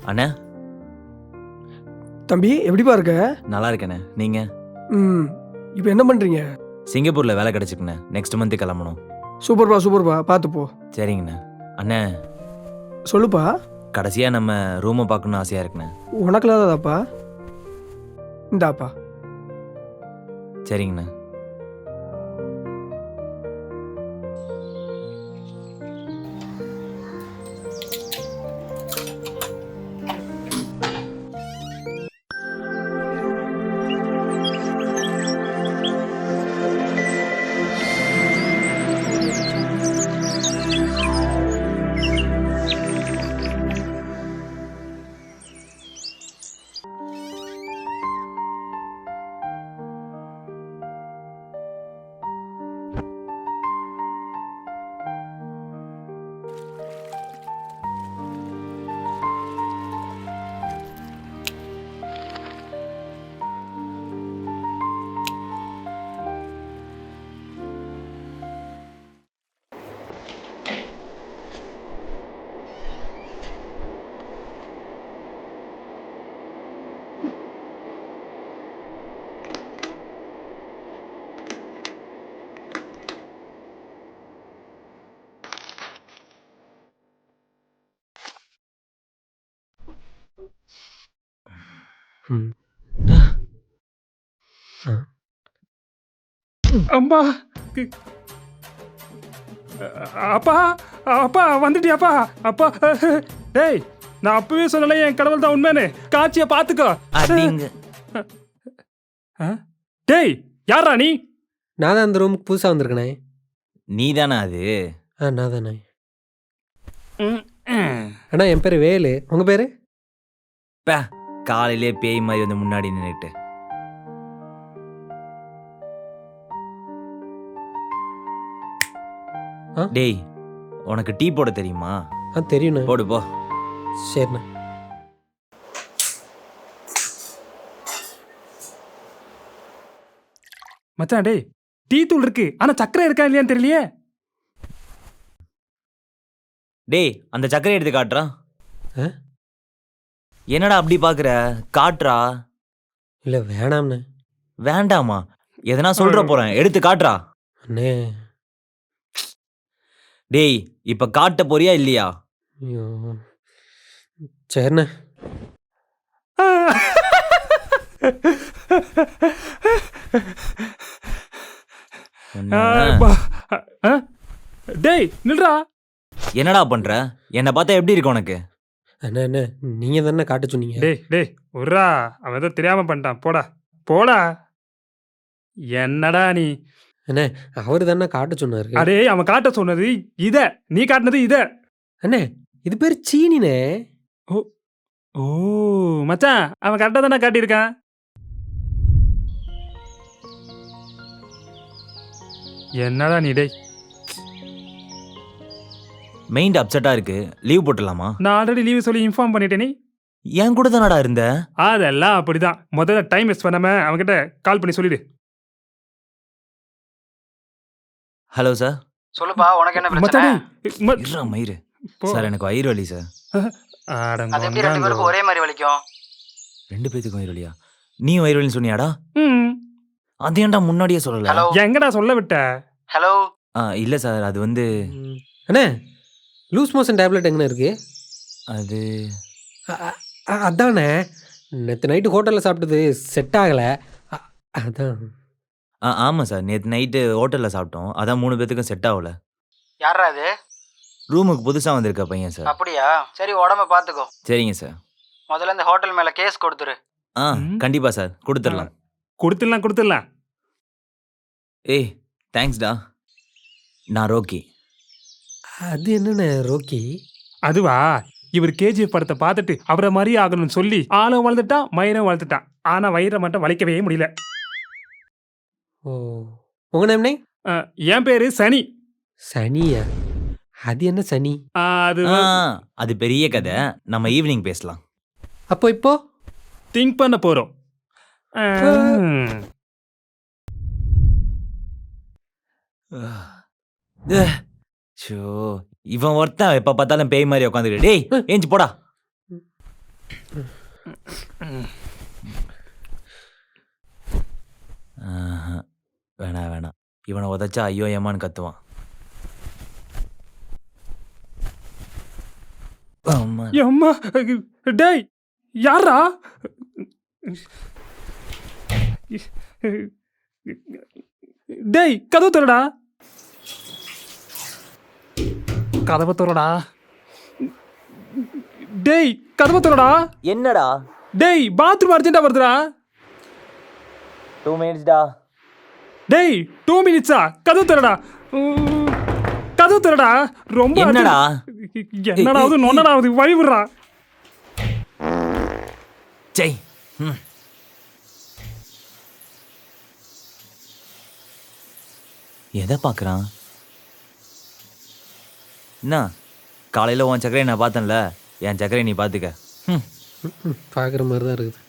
அண்ணா தம்பி எப்படிப்பா இருக்க? நல்லா இருக்கேண்ணே. நீங்க? இப்போ என்ன பண்றீங்க? சிங்கப்பூர்ல வேலை கிடைச்சிக்குண்ணே. நெக்ஸ்ட் மந்த் கிளம்பணும். சூப்பர்ப்பா சூப்பர்ப்பா, பார்த்து போ. சரிங்கண்ணே. அண்ணே சொல்லுப்பா. கடைசியா நம்ம ரூமை பார்க்கணும்னு ஆசையா இருக்குண்ணே. உனக்கு இல்லாததாப்பா? இந்தாப்பா. சரிங்கண்ணே. அம்மா அப்பா அப்பா வந்துட்டியாப்பா? அப்பா டேய், நான் அப்பவே சொல்லலை என் கடவுள் தான் உண்மைன்னு. காட்சியை பார்த்துக்கோ. அடிங்க. டேய், யாரா நீ? நான் தான் அந்த ரூமுக்கு புதுசாக வந்திருக்கேனே. நீ தானே அது? நான் தானே. அண்ணா என் பேர் வேலு. உங்கள் பேர்? காலையிலே பேய் மாதிரி வந்து முன்னாடி நின்றுட்டு. டேய், உனக்கு டீ போட தெரியுமா? தெரியுண்ணா. போடு போ. சரிண்ணா. மச்சான் டேய், டீ தூள் இருக்கு, ஆனா சக்கரை இருக்கா இல்லையான்னு தெரியலையே. டேய், அந்த சக்கரை எடுத்து காட்டுறா. என்னடா அப்படி பாக்குற? காட்டுறா. இல்லை வேணாம்ண்ணே. வேண்டாமா? எதனா சொல்ற போறேன், எடுத்து காட்டுறா. அண்ணே. டேய், இப்ப காட்ட போறியா இல்லையா? ஐயோ சரிண்ணே. டேய் நில்றா. என்னடா பண்ற? என்ன பார்த்தா எப்படி இருக்கு உனக்கு? அண்ணே அண்ணே, நீங்கள் தானே காட்ட சொன்னீங்க. டேய் டேய் உர்ரா, அவன் ஏதோ தெரியாம பண்ணிட்டான். போடா போடா. என்னடா நீ? அண்ணே அவர் தானே காட்ட சொன்னார். அடே, அவன் காட்ட சொன்னது இத, நீ காட்டினது இத. அண்ணே இது பேர் சீனினே. ஓ மச்சான், அவன் கரெக்டாக தானே காட்டியிருக்கான். என்னடா நீ? டேய், மைண்ட் அப்செட்டா இருக்கு, லீவ் போட்டுடலாமா? நான் ஆல்ரெடி லீவ் சொல்லி இன்ஃபார்ம் பண்ணிட்டேனே. என் கூட தானடா இருந்த? அதெல்லாம் அப்படிதான். முதல்ல டைம் வேஸ்ட் பண்ணாம அவன்கிட்ட கால் பண்ணி சொல்லிடு. Hello sir. சொல்லுப்பா, உனக்கு என்ன பிரச்சனை? மச்சான் இருடா மயிரு. சார், எனக்கு வயிறு வலி சார். அது எப்படி ரெண்டு பேருக்கும் ஒரே மாதிரி வலிக்கும்? ரெண்டு பேத்துக்கும் வயிறு வலியா? நீ வயிறு வலின்னு சொன்னியாடா? அது ஏன்டா முன்னாடியே சொல்லல? ஹலோ, எங்கடா சொல்ல விட்ட? ஹலோ. இல்ல சார், அது வந்து அண்ணே லூஸ் மோஷன் டேப்லெட் எங்கண்ணே இருக்கு? அது அதானே நேற்று நைட்டு ஹோட்டலில் சாப்பிட்டது செட் ஆகலை. அதான். ஆமா சார், நேற்று நைட்டு ஹோட்டல்ல சாப்பிட்டோம். அதான் 3 பேத்துக்கும் செட் ஆகல. யாரா அது? ரூமுக்கு புதுசா வந்திருக்க பையன் சார். அப்படியா? சரி, உடம்ப பாத்துக்கோ. சரிங்க சார். முதல்ல இந்த ஹோட்டல் மேல கேஸ் கொடுத்துரு. கண்டிப்பா சார், கொடுத்துடலாம். கொடுத்துடலாம். ஏய் தேங்க்ஸ்டா. நான் ரோக்கி. அது என்னண்ணே ரோக்கி? அதுவா, இவர் கேஜிஎஃப் படத்தை பார்த்துட்டு அவரை மாதிரி ஆகணும்னு சொல்லி ஆளும் வளர்ந்துட்டான், மயிரும் வளர்த்துட்டான். ஆனா வயிறை மட்டும் வளைக்கவே முடியல. ஓ, உங்க நேம்னே? என் பேரு சனி. சனியா? அது என்ன சனி? அது பெரிய கதை, நம்ம ஈவினிங் பேசலாம். அப்போ இப்போ திங்க் பண்ண போறோம். இவன் ஒருத்தன் எப்ப பார்த்தாலும் பேய் மாதிரி உட்காந்துக்கிட்டு. டேய் ஏஞ்சி போடா. ஆஹா. வேணாம் வேணாம், இவனை உதைச்சா ஐயோ ஏமான்னு கத்துவான். அம்மா. அம்மா, டேய் யாரா? டேய் கதவு திறடா, கதவை திறடா. டேய் கதவை திறடா. என்னடா? டேய் பாத்ரூம் அர்ஜென்ட்டா வருதுடா. 2 minutes. டேய் 2 minutes கதவு திறடா. கதவு திறடா. ரொம்ப என்னடா? என்னடாவது நொன்னடாவது வழி விடுறா. ஜெய். ம். எதை பார்க்குறான்? என்ன காலையில் உன் சக்கரையை நான் பார்த்தேன்ல, என் சக்கரையை நீ பார்த்துக்க. ம். பார்க்குற மாதிரி தான் இருக்குது.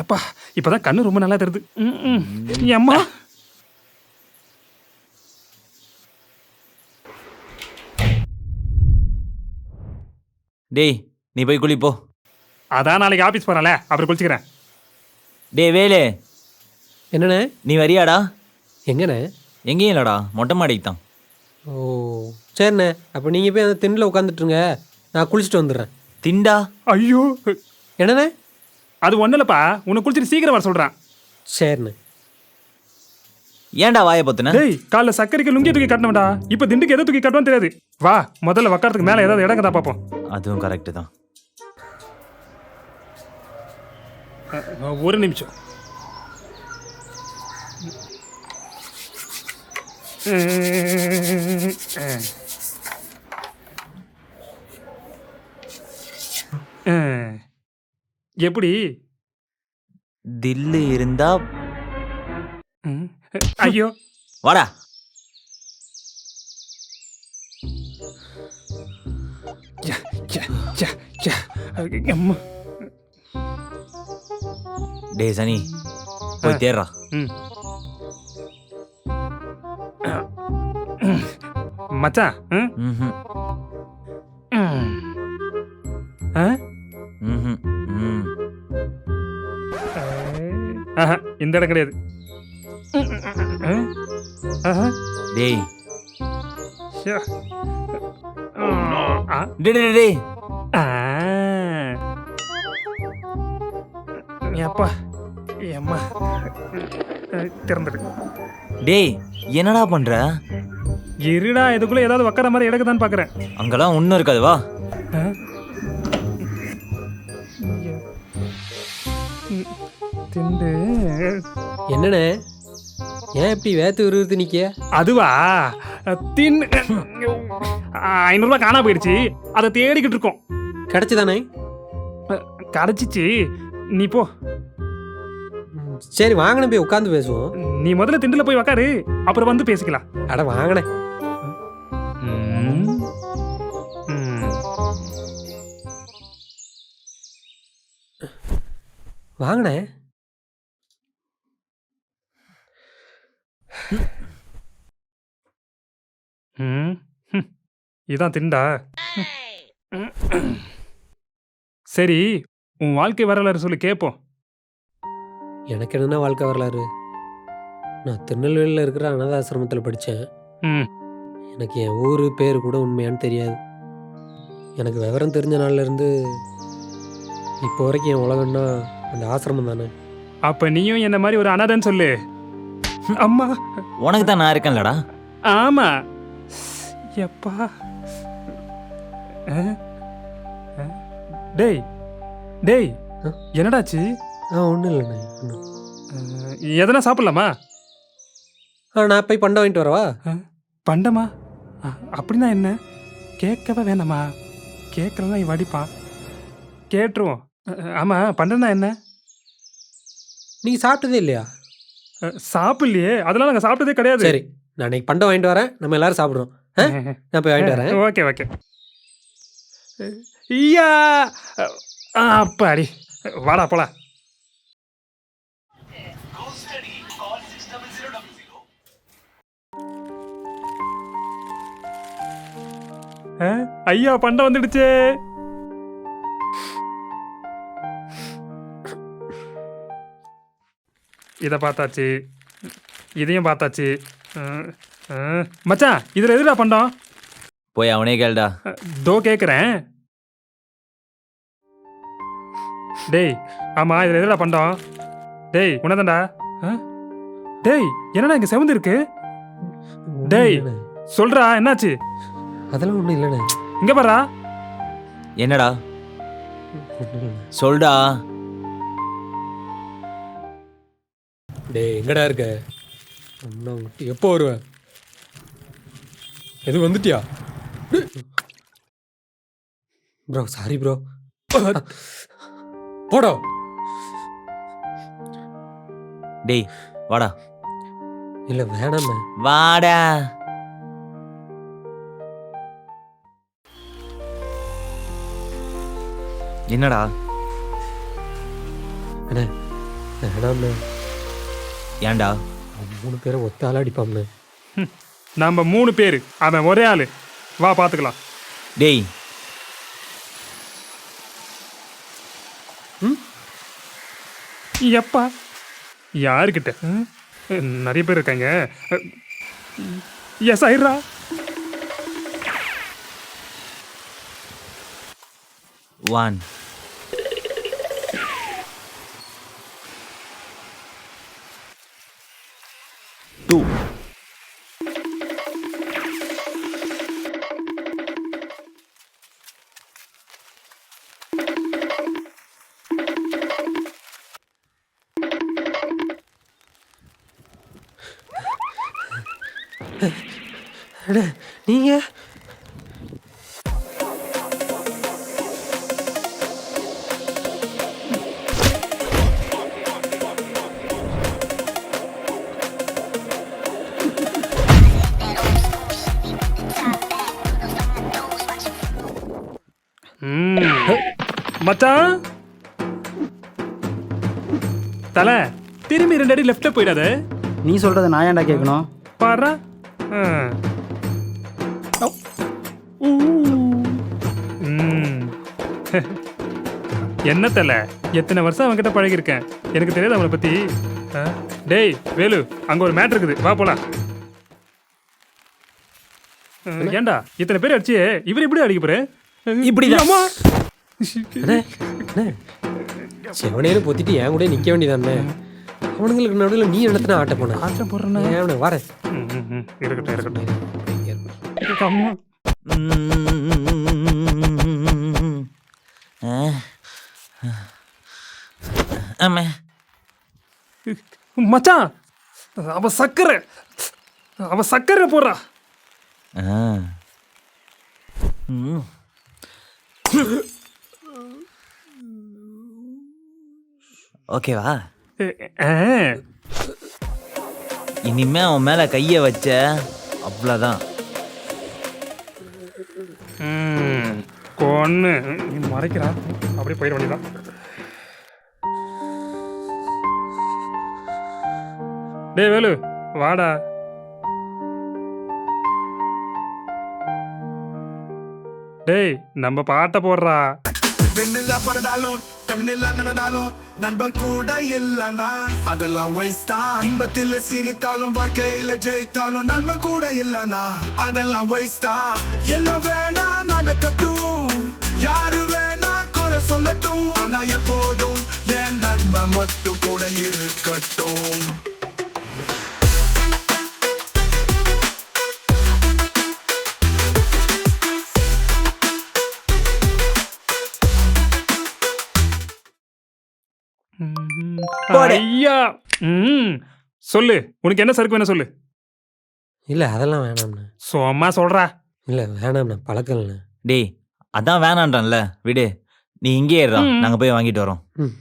எப்பா இப்பதான் கண்ணு ரொம்ப நல்லா தெரியுது. அம்மா. டேய் நீ போய் குளிப்போ. அதான் நாளைக்கு ஆபீஸ் போறல, அப்புறம் குளிச்சுக்கிறேன். டேய் வேலு, என்னண்ணே? நீ வரியாடா? எங்கண்ணே? எங்கேயும் இல்லைடா, மொட்டை மாடிக்கு தான். ஓ சரிண்ணே, அப்போ நீங்கள் போய் அந்த திண்டில் உட்காந்துட்ருங்க, நான் குளிச்சுட்டு வந்துடுறேன். திண்டா? ஐயோ என்னண்ணே? அது ஒன்றும் இல்லைப்பா, உன்னை குளிச்சுட்டு சீக்கிரம் வர சொல்கிறேன். சரிண்ணே. ஏன்டா வாயை பத்துன? டேய் காலைல சக்கரைக்கு லுங்கி தூக்கி கட்டணும்டா, இப்போ திண்டுக்கு எதை தூக்கி கட்டணும்னு தெரியாது. வா முதல்ல உக்காரத்துக்கு மேலே ஏதாவது இடங்க தான் பார்ப்போம். அதுவும் கரெக்டு தான். ஒரு நிமிஷம். எப்படி? தில்லு இருந்தா ஐயோ வாடா. டேய் சனி போய் தேடுறா. மச்சான் ம்ஹும். ம்ஹும். ம். இந்த இடம் கிடையாது. டேய் ஷோ. டேய் டேய் டேய். அப்பா அம்மா திறந்துடு. டேய் என்னடா பண்ற? இருடா, இதுக்குள்ள ஏதாவது உக்கார மாதிரி எடுக்கதான்னு பாக்குறேன். அங்கெல்லாம் ஒன்றும் இருக்காது, வா. திண்டு. என்னண்ணே ஏன் இப்படி வேத்து விறுவிறுத்து நிற்க? அதுவா தின்னு 500 ரூபாய் காணா போயிடுச்சு, அதை தேடிக்கிட்டு இருக்கோம். கிடச்சிதானே? கிடைச்சிச்சு, நீ போ. சரி வாங்கினே போய் உட்காந்து பேசுவோம். நீ முதல்ல திண்டுல போய் உக்காரு, அப்புறம் வந்து பேசிக்கலாம். அட வாங்கினேன். வாங்கினே. இதான் திண்டா. சரி உன் வாழ்க்கை வரலாறு சொல்லி கேட்போம். எனக்கு என்னென்ன வாழ்க்கை வரலாறு? நான் திருநெல்வேலியில் இருக்கிற அனாதாசிரமத்தில் படித்தேன். எனக்கு என் ஊர் பேர் கூட உண்மையானு தெரியாது. எனக்கு விவரம் தெரிஞ்ச நாள்லேருந்து இப்போ வரைக்கும் என் உலகம்னா அந்த ஆசிரமம் தானே. அப்ப நீயும் என்ன மாதிரி ஒரு அனாதைன்னு சொல்லு. அம்மா உனக்கு தான் நான் இருக்கேன்லடா. ஆமா. எப்பா டேய் டேய் என்னடாச்சு? ஒன்றும் இல்லைண்ணே. எதனா சாப்பிடலாமா? நான் போய் பண்டம் வாங்கிட்டு வரவா? பண்டமா? அப்படின்னா என்ன? கேட்கவே வேணாமா? கேட்கலாம் வடிப்பான், கேட்டுருவோம். ஆமா பண்டம்னா என்ன? நீங்கள் சாப்பிட்டதே இல்லையா? சாப்பிடலையே, அதெல்லாம் நாங்கள் சாப்பிட்டதே கிடையாது. சரி நான் இன்னைக்கு பண்டம் வாங்கிட்டு வரேன், நம்ம எல்லாரும் சாப்பிட்றோம். நான் போய் வாங்கிட்டு வரேன். Okay okay. ஐயா அப்பாடி, வாடா போலாம். ஐயா பண்டம் வந்துடுச்சு. இதை பார்த்தாச்சு, இதையும் பார்த்தாச்சு. மச்சான் இதில் எதுடா பண்ணோம்? போய் அவனே கேளுடா. தோ கேட்குறேன். டேய் ஆமாம் இதில் எதுடா பண்ணோம்? டேய் உனதாண்டா. டேய் என்னடா இங்கே செவந்து இருக்கு? டேய் சொல்றா என்னாச்சு? அதெல்லாம் ஒன்றும் இல்லைண்ணே. இங்கே பாரா. என்னடா ஒன்றும் இல்லைண்ணே. சொல்டா. டேய் எங்கடா இருக்க? எப்போ வருவேன்? எது வந்துட்டியா? Bro sorry bro. போடா. டேய் வாடா. இல்லை வேணாண்ணே. வாடா. என்னடா? அண்ணே வேணாம்ண்ணே. ஏன்டா? 3 பேரை ஒத்த ஆள் அடிப்பாம்ண்ணே. நம்ம 3 பேர், அவன் ஒரே ஆள். வா பார்த்துக்கலாம். டேய் எப்பா யாருக்கிட்ட? நிறைய பேர் இருக்காங்க. எஸ் ஆயிடுறா. ஒன் டூ அண்ணே நீங்கள் மச்சான் தலை திரும்பி 2 அடி லெஃப்ட்ல போயிடாத. நீ சொல்கிறத நான் ஏன்டா கேட்கணும்? பாடுறா. என்ன தலை எத்தனை வருஷம் அவன்கிட்ட பழகிருக்கேன், எனக்கு தெரியாது அவனை பத்தி. டேய் வேலு அங்க ஒரு மேட்ரு இருக்குது, வா போலாம். ஏண்டா இத்தனை பேர் அடிச்சு இவர் இப்படி அடிக்க போற? இப்படிதான். அண்ணே அண்ணே செவனேன்னு பொத்திட்டு என் கூட நிற்க வேண்டியதானே. அவனுங்களுக்கு நடுவில் நீ இடத்துல ஆட்ட போன ஆட்டம் போடுறேன். ஏன் வரேன். இருக்கட்டும் இருக்கட்டும். அம்மா ஆமா மச்சான் அவ சக்கரை போடுறா. ஓகேவா? இனிமே அவன் மேல கைய வச்ச அவ்வளவுதான். கொன்னு மறைக்கிறான், அப்படியே போயிட வேண்டியதான். டேய் வேலு வாடா. டேய் நம்ம பாட்டை போடுறா. வெண்ணிலா பறந்தாலும் கண்ணிலா நடந்தாலும் நண்பன் கூட இல்லனா அதெல்லாம் வேஸ்டா. இன்பத்தில் சிரித்தாலும் வாழ்க்கையில ஜெயித்தாலும் நண்பன் கூட இல்லனா அதெல்லாம் வேஸ்டா. எல்லாம் வேணா நடக்கட்டும், யாரு வேணா குறை சொல்லட்டும், ஆனா எப்போதும் என் நண்பன் மட்டும் கூட இருக்கட்டும். ஐயா சொல்லு, உனக்கு என்ன சரக்கு வேணும் சொல்லு. இல்லை அதெல்லாம் வேணாம்ண்ணே. சும்மா சொல்றா. இல்லை வேணாம்ண்ணே, பழக்கம் இல்லைண்ணே. டேய் அதான் வேணான்றான்ல, விடு. நீ இங்கே இருடா, நாங்க போய் வாங்கிட்டு வரோம். ம்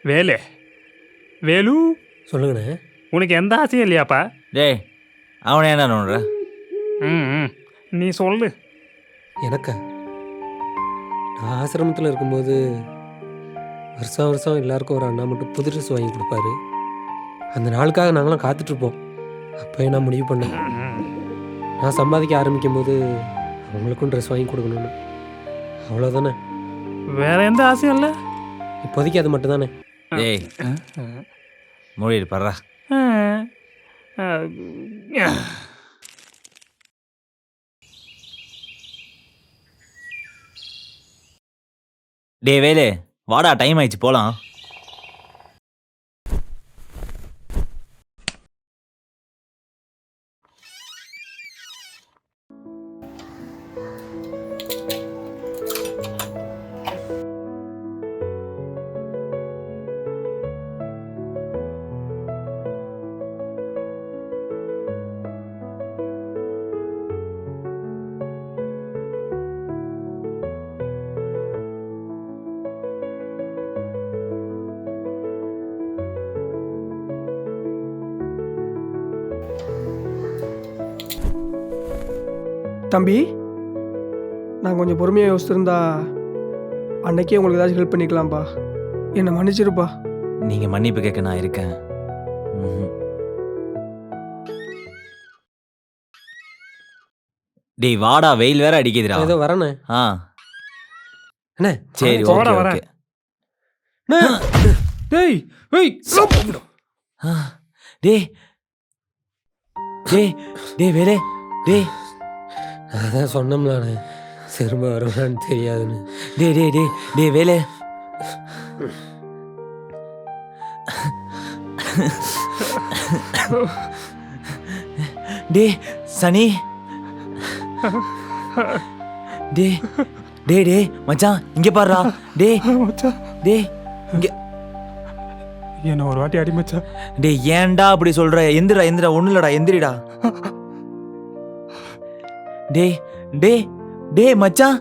வேலு வேலு சொல்லுங்கண்ணே. உனக்கு எந்த ஆசையும் இல்லையாப்பா? டேய் அவனை என்ன நோண்டுற? நீ சொல்லு. எனக்கா? நான் ஆசிரமத்தில் இருக்கும்போது வருஷம் வருஷம் எல்லாருக்கும் ஒரு அண்ணா மட்டும் புது ட்ரெஸ் வாங்கி கொடுப்பாரு. அந்த நாளுக்காக நாங்களாம் காத்துட்ருப்போம். அப்போயே நான் முடிவு பண்ணேன், நான் சம்பாதிக்க ஆரம்பிக்கும் போது அவங்களுக்கும் ட்ரெஸ் வாங்கி கொடுக்கணும்னு. அவ்வளோதானே, வேற எந்த ஆசையும் இல்லை. இப்போதைக்கு அது மட்டும் தானே. ஏய் மூடிட்டு படுறா. டே வேலு வாடா, டைம் ஆயிடுச்சு போலாம். தம்பி, நான் கொஞ்சம் பொறுமையாக யோசிச்சிருந்தா அன்னைக்கே உங்களுக்கு ஏதாச்சும் ஹெல்ப் பண்ணிக்கலாம்ப்பா. என்னை மன்னிச்சிருப்பா. நீங்க மன்னிப்பு கேட்க நான் இருக்கேன். ம்ஹும். டேய் வாடா, வெயில் வேற அடிக்குதுடா. ஏதோ வரேண்ணே. ஆ அண்ணே சரி, போடா, ஓகே வரேன். ஓகே. டேய் வெய் ஆ, டேய் டேய் டேய் வேலே, டேய் அதான் சொன்னோம்லாண்ணே, திரும்ப வருவான்னு தெரியாதுன்னு. டேய் டேய் டேய் டேய் வேலே. டேய் சனி. டேய் டேய் டேய் மச்சான் இங்க பாருடா. டேய் மச்சான், டேய் இங்க. என்ன ஒரு வாட்டி அடி மச்சான். டேய் ஏன்டா அப்படி சொல்ற? எந்திரா எந்திரா, ஒண்ணு இல்லடா, எந்திரிடா. டேய் டேய் டேய் மச்சான்,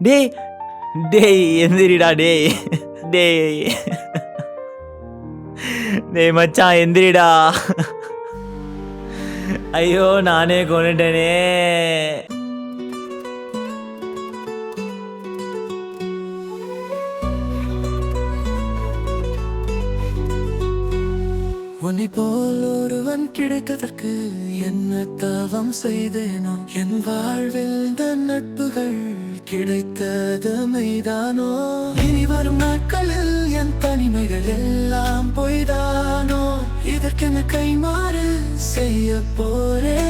டேய் டேய் எந்திரிடா. டேய் டேய் டேய் மச்சான் எந்திரிடா. ஐயோ நானே கொண்டுட்டேனே. உன்னை போல் ஒருவன் கிடைத்ததற்கு என்ன தவம் செய்தேனோ? என் வாழ்வில் இந்த நட்புகள் கிடைத்தது மெய்தானோ? இனி வரும் நாட்களில் என் தனிமைகள் எல்லாம் பொய்தானோ? இதற்கென கைமாறு செய்ய போறே